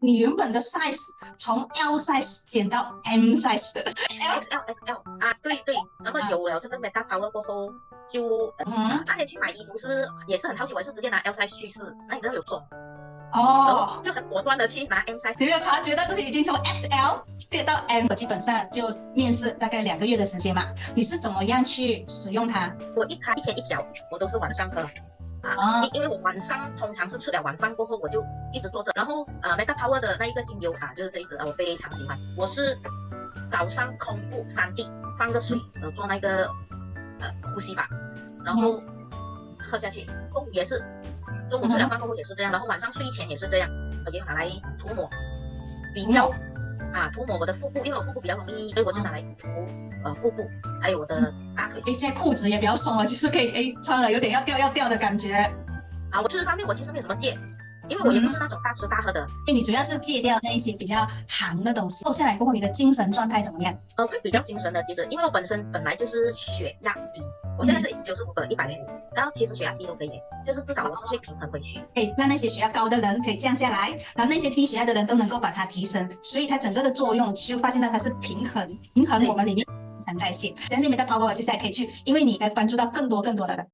你原本的 size 从 L size 减到 M size 的 L。XL 啊，对对，然后有了这个 Meta Power 过后，就那天去买衣服也是很好奇，我也是直接拿 L size 去试，那你知道有送，然后哦，就很果断的去拿 M size。你有没有察觉到自己已经从 XL 跌到 M？我基本上就面试大概2个月的时间嘛。你是怎么样去使用它？我一天一条，我都是晚上喝。因为我晚上通常是吃了晚饭过后，我就一直坐着。然后Meta Power 的那一个精油就是这一支我非常喜欢。我是早上空腹3滴，放个水，做那个呼吸法，然后喝下去。也是中午吃了饭过后也是这样，然后晚上睡前也是这样，我就拿来涂抹，比较涂抹我的腹部，因为我腹部比较容易，所以我就拿来涂腹部，还有我的大腿。现在裤子也比较松了，就是可以穿了有点要掉的感觉。我吃方面我其实没有什么戒，因为我也不是那种大吃大喝的。因为你主要是戒掉那一些比较寒的东西，瘦下来过后，你的精神状态怎么样？会比较精神的。其实因为我本来就是血压低，我现在是95/105，然后其实血压低都可以，就是至少我是会平衡回去。可以让那些血压高的人可以降下来，然后那些低血压的人都能够把它提升，所以它整个的作用就发现到它是平衡我们里面新陈代谢。相信Meta Power 接下来可以去，因为你关注到更多的人。